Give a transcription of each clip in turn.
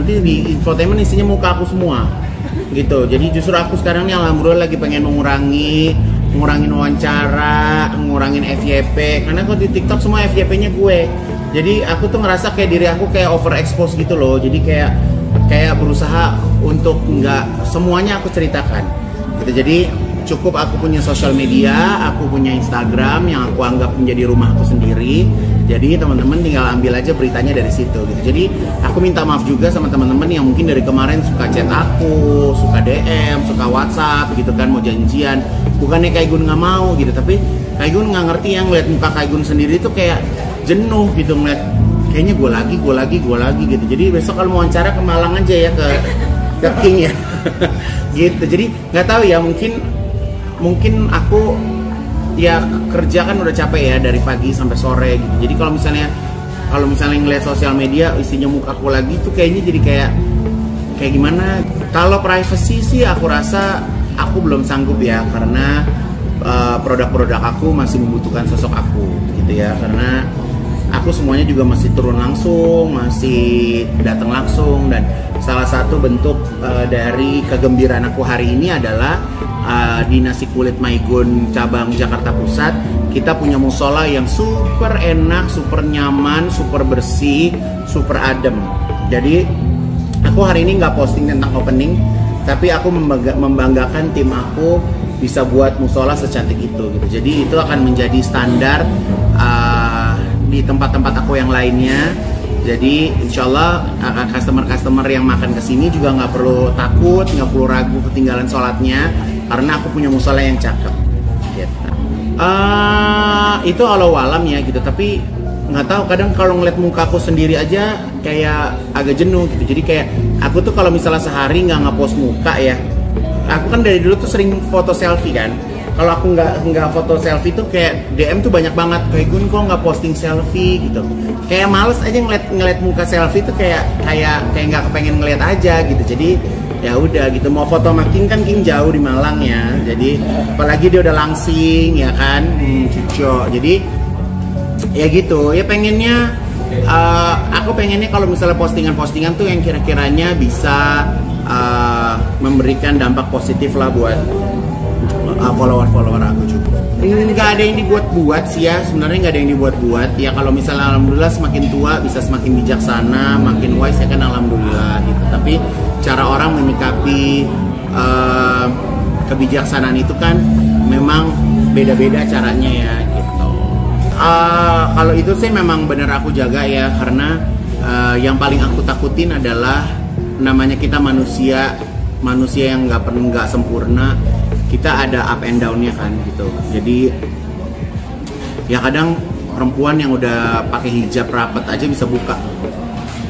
nanti di infotainment isinya muka aku semua gitu. Jadi justru aku sekarang nih alhamdulillah lagi pengen ngurangin wawancara, ngurangin FYP, karena kalau di TikTok semua FYP-nya gue. Jadi aku tuh ngerasa kayak diri aku kayak overexpose gitu loh. Jadi kayak berusaha untuk nggak semuanya aku ceritakan gitu. Jadi cukup aku punya sosial media, aku punya Instagram yang aku anggap menjadi rumahku sendiri. Jadi teman-teman tinggal ambil aja beritanya dari situ gitu. Jadi aku minta maaf juga sama teman-teman yang mungkin dari kemarin suka chat aku, suka DM, suka WhatsApp gitu kan, mau janjian. Bukannya Kaigun nggak mau gitu, tapi Kaigun nggak ngerti yang ngeliat muka Kaigun sendiri tuh kayak jenuh gitu, ngeliat kayaknya gue lagi gitu. Jadi besok kalau mau wawancara ke Malang aja ya, ke King ya gitu. Jadi nggak tahu ya, mungkin aku ya kerja kan udah capek ya dari pagi sampai sore gitu. Jadi kalau misalnya ngeliat sosial media isinya mukaku lagi tuh kayaknya jadi kayak gimana. Kalau privacy sih aku rasa aku belum sanggup ya, karena produk-produk aku masih membutuhkan sosok aku gitu ya, karena aku semuanya juga masih turun langsung, masih datang langsung. Dan salah satu bentuk dari kegembiraan aku hari ini adalah di Nasi Kulit Maigun cabang Jakarta Pusat, kita punya musola yang super enak, super nyaman, super bersih, super adem. Jadi aku hari ini nggak posting tentang opening, tapi aku membanggakan tim aku bisa buat musola secantik itu gitu. Jadi itu akan menjadi standar di tempat-tempat aku yang lainnya. Jadi insya Allah customer yang makan kesini juga nggak perlu takut, nggak perlu ragu ketinggalan sholatnya, karena aku punya musola yang cakep gitu. Itu walau-alam ya gitu, tapi nggak tahu, kadang kalau ngeliat muka aku sendiri aja kayak agak jenuh gitu. Jadi kayak aku tuh kalau misalnya sehari nggak ngepost muka ya, aku kan dari dulu tuh sering foto selfie kan. Kalau aku nggak foto selfie tuh kayak DM tuh banyak banget, kayak Gun kok nggak posting selfie gitu. Kayak males aja ngeliat muka selfie tuh kayak nggak kepengen ngeliat aja gitu. Jadi ya udah gitu, mau foto sama King kan King jauh di Malang ya. Jadi apalagi dia udah langsing ya kan, cuco. Jadi ya gitu ya, aku pengennya kalau misalnya postingan tuh yang kira-kiranya bisa memberikan dampak positif lah buat follower aku juga. Nggak ada yang dibuat-buat sih ya, sebenarnya nggak ada yang dibuat-buat ya. Kalau misalnya alhamdulillah semakin tua bisa semakin bijaksana, makin wise ya kan, alhamdulillah gitu. Tapi cara orang menyikapi kebijaksanaan itu kan memang beda-beda caranya ya gitu. Kalau itu sih memang bener aku jaga ya, karena yang paling aku takutin adalah namanya kita manusia yang nggak sempurna. Kita ada up and down-nya kan gitu. Jadi ya kadang perempuan yang udah pakai hijab rapat aja bisa buka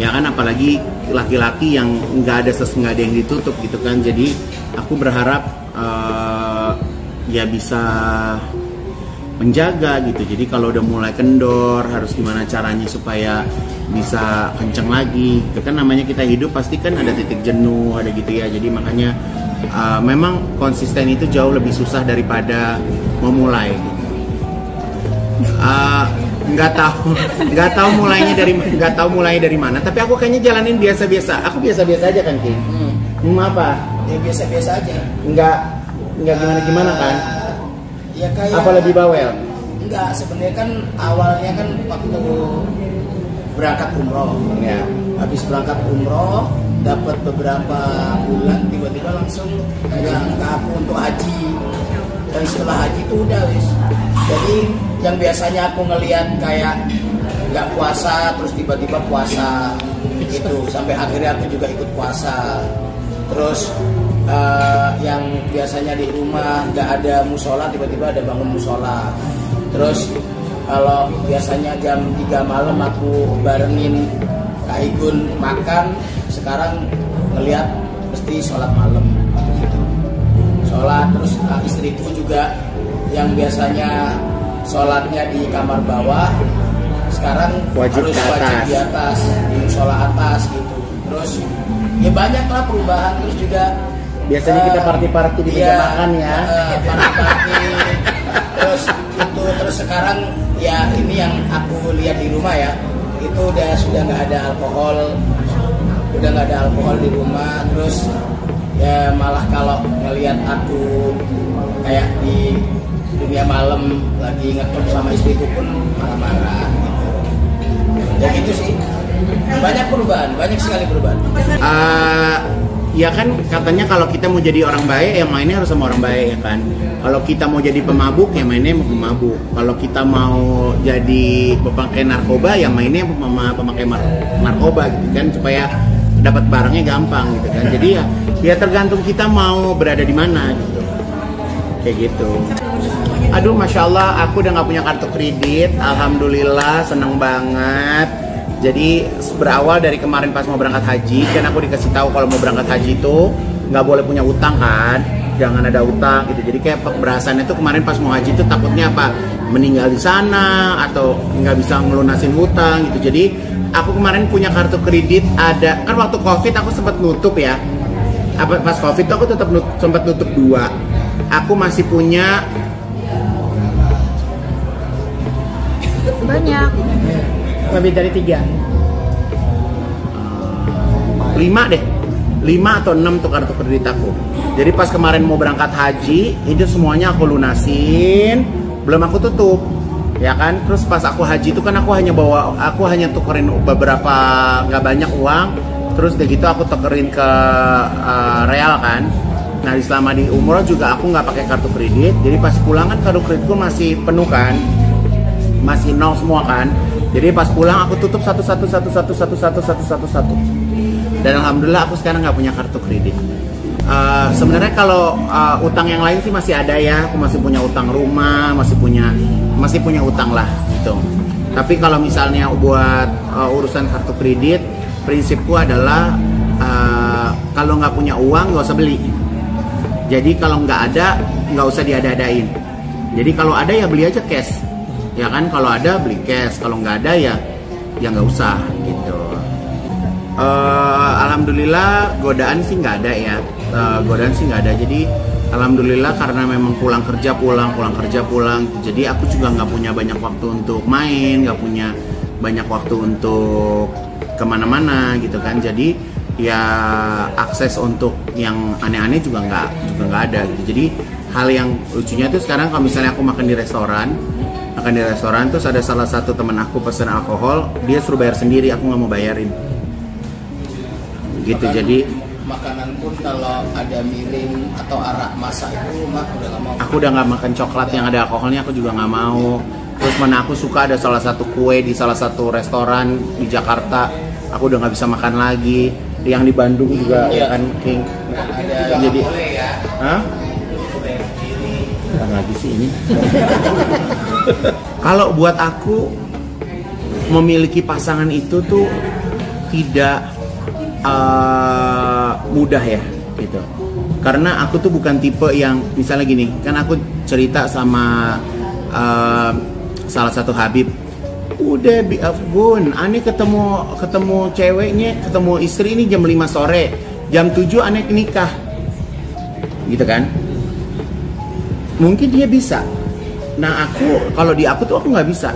ya kan, apalagi laki-laki yang nggak ada yang ditutup gitu kan. Jadi aku berharap ya bisa menjaga gitu. Jadi kalau udah mulai kendor harus gimana caranya supaya bisa kenceng lagi gitu kan. Namanya kita hidup pasti kan ada titik jenuh, ada gitu ya. Jadi makanya memang konsisten itu jauh lebih susah daripada memulai gitu. Nggak tahu mulainya dari mana, tapi aku kayaknya jalanin biasa-biasa. Aku biasa-biasa aja kan, King. Apa? Ya biasa-biasa aja. Nggak gimana kan? Ya kayak apa lebih bawel? Enggak, sebenarnya kan awalnya kan waktu berangkat umroh. Ya. Habis berangkat umroh dapat beberapa bulan, tiba-tiba langsung ke aku untuk haji. Dan setelah haji itu udah wis. Jadi yang biasanya aku ngelihat kayak nggak puasa, terus tiba-tiba puasa gitu. Sampai akhirnya aku juga ikut puasa. Terus yang biasanya di rumah nggak ada musola, tiba-tiba ada bangun musola. Terus kalau biasanya jam 3 malam aku barengin Kak Igun makan, sekarang ngelihat mesti sholat malam gitu. Sholat, terus istriku juga yang biasanya sholatnya di kamar bawah, sekarang wajib di atas, di musola atas gitu. Terus ya banyak lah perubahan. Terus juga biasanya kita party di meja makan ya. Party. Terus sekarang ya ini yang aku lihat di rumah ya, itu sudah nggak ada alkohol, udah nggak ada alkohol di rumah. Terus ya malah kalau ngelihat aku kayak di dunia malam lagi ngeklub sama istriku pun marah-marah gitu. Ya gitu sih. Banyak perubahan, banyak sekali perubahan. Ya kan katanya kalau kita mau jadi orang baik ya mainnya harus sama orang baik ya kan. Kalau kita mau jadi pemabuk ya mainnya sama pemabuk. Kalau kita mau jadi pemakai narkoba ya mainnya sama pemakai narkoba gitu kan, supaya dapat barangnya gampang gitu kan. Jadi ya tergantung kita mau berada di mana gitu. Kayak gitu. Aduh, masya Allah, aku udah nggak punya kartu kredit. Alhamdulillah, seneng banget. Jadi berawal dari kemarin pas mau berangkat haji, kan aku dikasih tahu kalau mau berangkat haji itu nggak boleh punya utang kan, jangan ada utang gitu. Jadi kayak pemberasannya tuh kemarin pas mau haji itu takutnya apa, meninggal di sana atau nggak bisa ngelunasin hutang gitu. Jadi aku kemarin punya kartu kredit, ada kan waktu COVID aku sempat nutup ya. Pas COVID tuh aku tetap sempat nutup 2. Aku masih punya banyak. Lebih dari 3. 5 deh, 5 atau 6 tuh kartu kredit aku. Jadi pas kemarin mau berangkat haji, itu semuanya aku lunasin, belum aku tutup, ya kan. Terus pas aku haji itu kan aku hanya tukerin beberapa, nggak banyak uang. Terus udah gitu aku tukerin ke real kan. Nah selama di umroh juga aku nggak pakai kartu kredit. Jadi pas pulang kan kartu kreditku masih penuh kan, masih nol semua kan. Jadi pas pulang aku tutup satu. Dan alhamdulillah aku sekarang nggak punya kartu kredit. Sebenarnya kalau utang yang lain sih masih ada ya. Aku masih punya utang rumah, masih punya utang lah gitu. Tapi kalau misalnya buat urusan kartu kredit, prinsipku adalah kalau nggak punya uang nggak usah beli. Jadi kalau nggak ada nggak usah diada-adain. Jadi kalau ada ya beli aja cash. Ya kan, kalau ada beli cash, kalau nggak ada ya nggak usah gitu. Alhamdulillah godaan sih nggak ada ya, godaan sih nggak ada. Jadi alhamdulillah karena memang pulang kerja pulang. Jadi aku juga nggak punya banyak waktu untuk main, nggak punya banyak waktu untuk kemana-mana gitu kan. Jadi ya akses untuk yang aneh-aneh juga nggak ada gitu. Jadi hal yang lucunya tuh sekarang kalau misalnya aku makan di restoran terus ada salah satu teman aku pesen alkohol, dia suruh bayar sendiri, aku nggak mau bayarin gitu. Jadi makanan pun kalau ada mirin atau arak masak itu udah nggak mau. Aku udah nggak makan coklat yang ada alkoholnya, aku juga nggak mau. Terus mana aku suka ada salah satu kue di salah satu restoran di Jakarta, aku udah nggak bisa makan lagi. Yang di Bandung juga ya kan King. Jadi lagi sih ini. Kalau buat aku memiliki pasangan itu tuh tidak mudah ya gitu. Karena aku tuh bukan tipe yang misalnya gini, kan aku cerita sama salah satu Habib, udah Gun, aneh ketemu ceweknya, ketemu istri ini jam 5 sore, jam 7 aneh nikah, gitu kan? Mungkin dia bisa. Nah kalau di aku tuh aku nggak bisa.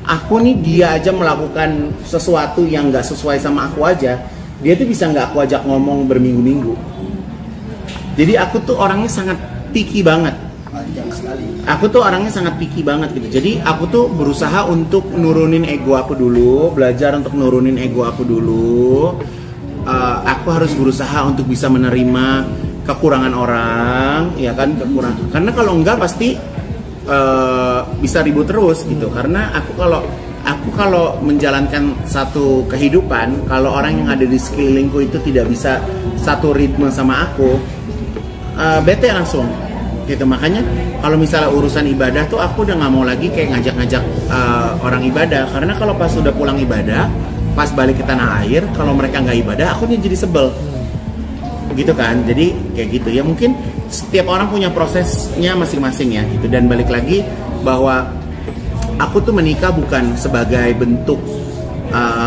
Aku nih dia aja melakukan sesuatu yang nggak sesuai sama aku aja, dia tuh bisa nggak aku ajak ngomong berminggu-minggu. Jadi aku tuh orangnya sangat picky banget. Aku tuh orangnya sangat picky banget gitu. Jadi aku tuh berusaha untuk nurunin ego aku dulu, belajar untuk nurunin ego aku dulu. Aku harus berusaha untuk bisa menerima kekurangan orang, ya kan, kekurangan. Karena kalau enggak pasti bisa ribut terus gitu. Karena aku kalau menjalankan satu kehidupan, kalau orang yang ada di sekelilingku itu tidak bisa satu ritme sama aku, bete langsung gitu. Makanya kalau misalnya urusan ibadah tuh aku udah nggak mau lagi kayak ngajak-ngajak orang ibadah. Karena kalau pas sudah pulang ibadah, pas balik ke tanah air, kalau mereka nggak ibadah, aku jadi sebel gitu kan. Jadi kayak gitu ya, mungkin setiap orang punya prosesnya masing-masing ya gitu. Dan balik lagi bahwa aku tuh menikah bukan sebagai bentuk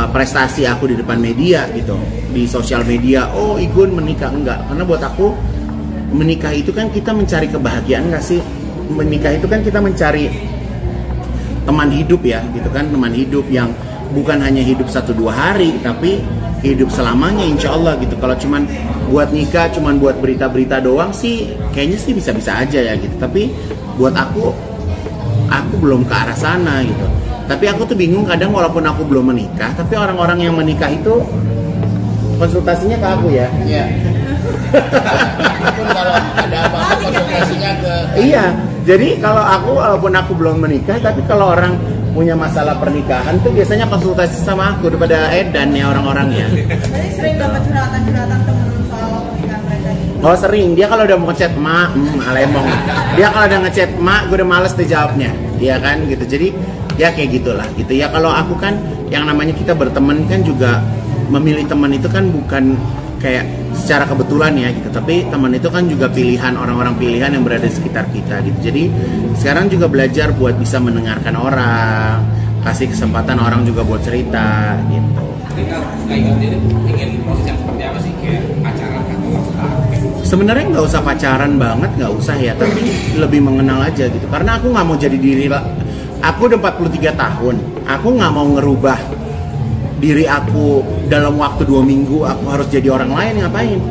prestasi aku di depan media gitu, di sosial media. Oh Igun menikah, enggak. Karena buat aku menikah itu kan kita mencari kebahagiaan, nggak sih? Menikah itu kan kita mencari teman hidup ya gitu kan, teman hidup yang bukan hanya hidup 1-2 hari, tapi hidup selamanya insya Allah gitu. Kalau cuman buat nikah, cuman buat berita-berita doang sih, kayaknya sih bisa-bisa aja ya gitu. Tapi buat aku belum ke arah sana gitu. Tapi aku tuh bingung kadang walaupun aku belum menikah, tapi orang-orang yang menikah itu konsultasinya ke aku ya. Iya. Walaupun kalau ada apa-apa konsultasinya ke. Iya. Jadi kalau aku walaupun aku belum menikah, tapi kalau orang punya masalah pernikahan tuh biasanya konsultasi sama aku daripada Edan ya orang-orang ya. Jadi sering dapat curhatan-curhatan temen soal pernikahan mereka gitu. Oh sering, dia kalau udah mau ngechat mak, alemong. Dia kalau udah ngechat mak, gue udah males deh jawabnya, iya kan gitu. Jadi ya kayak gitulah gitu ya. Kalau aku kan yang namanya kita berteman kan juga memilih teman itu kan bukan kayak secara kebetulan ya gitu, tapi teman itu kan juga pilihan orang-orang pilihan yang berada di sekitar kita gitu. Jadi sekarang juga belajar buat bisa mendengarkan orang, kasih kesempatan orang juga buat cerita gitu. Kita ingin proses yang seperti apa sih, kayak pacaran atau maksudnya? Sebenarnya nggak usah pacaran banget, nggak usah ya, tapi lebih mengenal aja gitu. Karena aku nggak mau jadi diri lah. Aku udah 43 tahun, aku nggak mau ngerubah diri aku dalam waktu 2 minggu. Aku harus jadi orang lain, ngapain?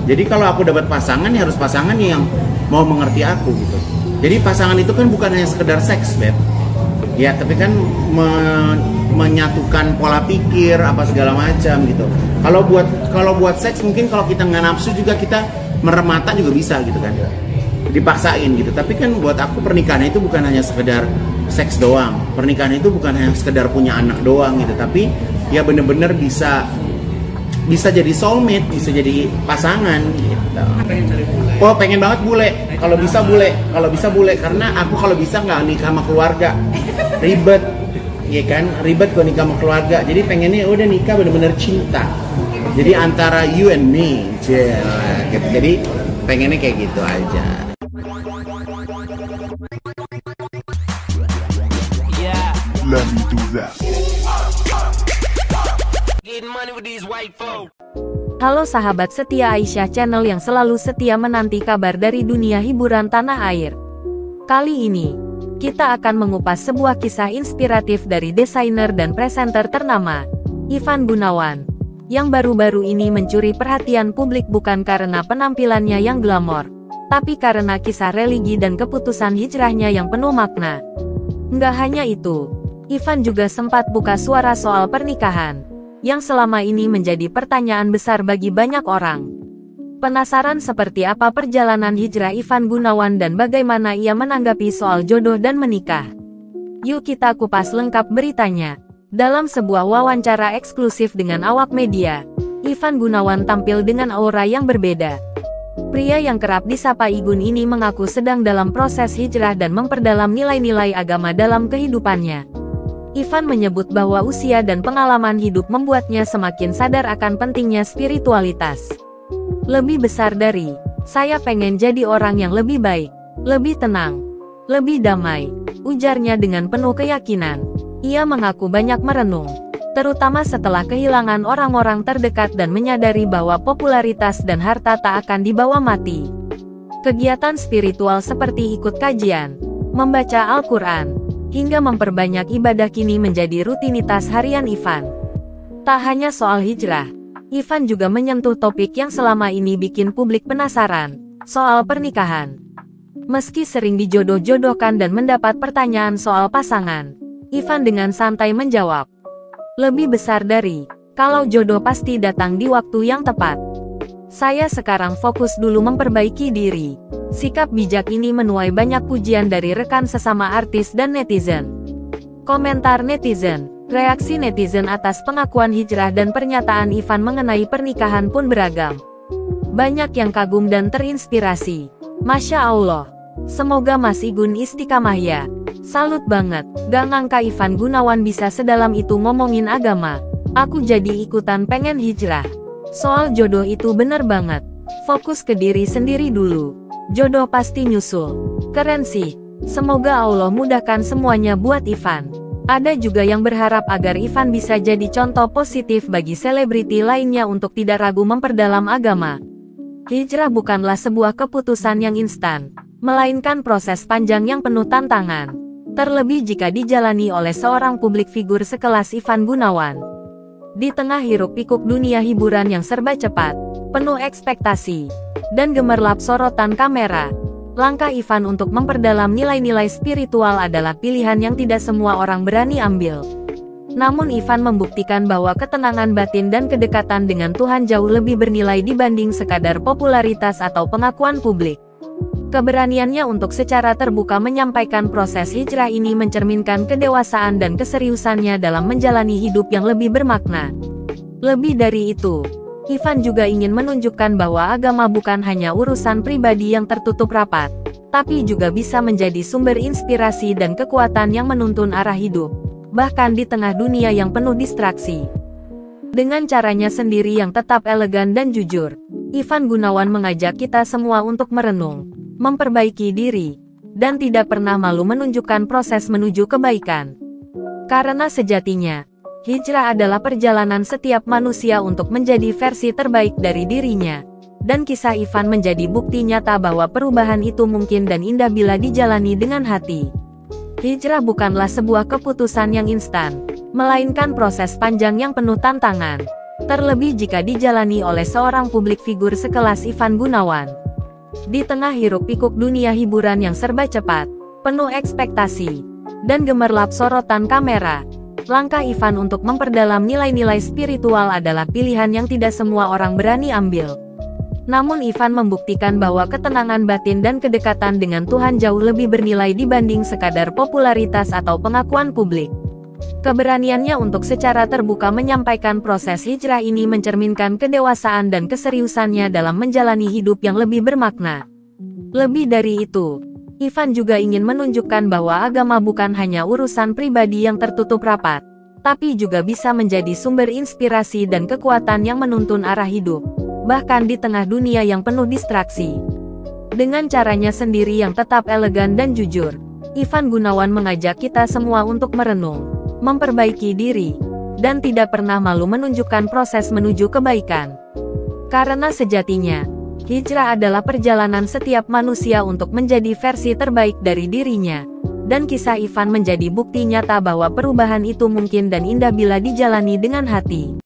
Jadi kalau aku dapat pasangan ya harus pasangan yang mau mengerti aku gitu. Jadi pasangan itu kan bukan hanya sekedar seks, Beb. Ya, tapi kan menyatukan pola pikir apa segala macam gitu. Kalau buat seks mungkin kalau kita nggak nafsu juga kita merem mata juga bisa gitu kan. Dipaksain gitu. Tapi kan buat aku pernikahan itu bukan hanya sekedar seks doang. Pernikahan itu bukan hanya sekedar punya anak doang gitu, tapi ya bener-bener bisa jadi soulmate, bisa jadi pasangan gitu. Oh pengen banget bule, kalau bisa bule, karena aku kalau bisa nggak nikah sama keluarga, ribet, ya kan, ribet kalau nikah sama keluarga. Jadi pengennya udah nikah bener-bener cinta, jadi antara you and me, gitu. Jadi pengennya kayak gitu aja. Let me do that. Halo sahabat setia Aisyah Channel yang selalu setia menanti kabar dari dunia hiburan tanah air. Kali ini, kita akan mengupas sebuah kisah inspiratif dari desainer dan presenter ternama, Ivan Gunawan, yang baru-baru ini mencuri perhatian publik bukan karena penampilannya yang glamor, tapi karena kisah religi dan keputusan hijrahnya yang penuh makna. Nggak hanya itu, Ivan juga sempat buka suara soal pernikahan, yang selama ini menjadi pertanyaan besar bagi banyak orang. Penasaran seperti apa perjalanan hijrah Ivan Gunawan dan bagaimana ia menanggapi soal jodoh dan menikah? Yuk kita kupas lengkap beritanya. Dalam sebuah wawancara eksklusif dengan awak media, Ivan Gunawan tampil dengan aura yang berbeda. Pria yang kerap disapa Igun ini mengaku sedang dalam proses hijrah dan memperdalam nilai-nilai agama dalam kehidupannya. Ivan menyebut bahwa usia dan pengalaman hidup membuatnya semakin sadar akan pentingnya spiritualitas. Lebih besar dari, saya pengen jadi orang yang lebih baik, lebih tenang, lebih damai, ujarnya dengan penuh keyakinan. Ia mengaku banyak merenung, terutama setelah kehilangan orang-orang terdekat dan menyadari bahwa popularitas dan harta tak akan dibawa mati. Kegiatan spiritual seperti ikut kajian, membaca Al-Quran, hingga memperbanyak ibadah kini menjadi rutinitas harian Ivan. Tak hanya soal hijrah, Ivan juga menyentuh topik yang selama ini bikin publik penasaran, soal pernikahan. Meski sering dijodoh-jodohkan dan mendapat pertanyaan soal pasangan, Ivan dengan santai menjawab, lebih besar dari, kalau jodoh pasti datang di waktu yang tepat. Saya sekarang fokus dulu memperbaiki diri. Sikap bijak ini menuai banyak pujian dari rekan sesama artis dan netizen. Komentar netizen, reaksi netizen atas pengakuan hijrah dan pernyataan Ivan mengenai pernikahan pun beragam. Banyak yang kagum dan terinspirasi. Masya Allah. Semoga Mas Igun istiqamah ya. Salut banget, gak ngangka Ivan Gunawan bisa sedalam itu ngomongin agama. Aku jadi ikutan pengen hijrah. Soal jodoh itu bener banget. Fokus ke diri sendiri dulu. Jodoh pasti nyusul. Keren sih. Semoga Allah mudahkan semuanya buat Ivan. Ada juga yang berharap agar Ivan bisa jadi contoh positif bagi selebriti lainnya untuk tidak ragu memperdalam agama. Hijrah bukanlah sebuah keputusan yang instan, melainkan proses panjang yang penuh tantangan. Terlebih jika dijalani oleh seorang publik figur sekelas Ivan Gunawan. Di tengah hiruk-pikuk dunia hiburan yang serba cepat, penuh ekspektasi, dan gemerlap sorotan kamera, langkah Ivan untuk memperdalam nilai-nilai spiritual adalah pilihan yang tidak semua orang berani ambil. Namun Ivan membuktikan bahwa ketenangan batin dan kedekatan dengan Tuhan jauh lebih bernilai dibanding sekadar popularitas atau pengakuan publik. Keberaniannya untuk secara terbuka menyampaikan proses hijrah ini mencerminkan kedewasaan dan keseriusannya dalam menjalani hidup yang lebih bermakna. Lebih dari itu, Ivan juga ingin menunjukkan bahwa agama bukan hanya urusan pribadi yang tertutup rapat, tapi juga bisa menjadi sumber inspirasi dan kekuatan yang menuntun arah hidup, bahkan di tengah dunia yang penuh distraksi. Dengan caranya sendiri yang tetap elegan dan jujur, Ivan Gunawan mengajak kita semua untuk merenung, memperbaiki diri, dan tidak pernah malu menunjukkan proses menuju kebaikan. Karena sejatinya, hijrah adalah perjalanan setiap manusia untuk menjadi versi terbaik dari dirinya, dan kisah Ivan menjadi bukti nyata bahwa perubahan itu mungkin dan indah bila dijalani dengan hati. Hijrah bukanlah sebuah keputusan yang instan, melainkan proses panjang yang penuh tantangan, terlebih jika dijalani oleh seorang publik figur sekelas Ivan Gunawan. Di tengah hiruk-pikuk dunia hiburan yang serba cepat, penuh ekspektasi, dan gemerlap sorotan kamera, langkah Ivan untuk memperdalam nilai-nilai spiritual adalah pilihan yang tidak semua orang berani ambil. Namun Ivan membuktikan bahwa ketenangan batin dan kedekatan dengan Tuhan jauh lebih bernilai dibanding sekadar popularitas atau pengakuan publik. Keberaniannya untuk secara terbuka menyampaikan proses hijrah ini mencerminkan kedewasaan dan keseriusannya dalam menjalani hidup yang lebih bermakna. Lebih dari itu, Ivan juga ingin menunjukkan bahwa agama bukan hanya urusan pribadi yang tertutup rapat, tapi juga bisa menjadi sumber inspirasi dan kekuatan yang menuntun arah hidup, bahkan di tengah dunia yang penuh distraksi. Dengan caranya sendiri yang tetap elegan dan jujur, Ivan Gunawan mengajak kita semua untuk merenung, memperbaiki diri, dan tidak pernah malu menunjukkan proses menuju kebaikan. Karena sejatinya, hijrah adalah perjalanan setiap manusia untuk menjadi versi terbaik dari dirinya, dan kisah Ivan menjadi bukti nyata bahwa perubahan itu mungkin dan indah bila dijalani dengan hati.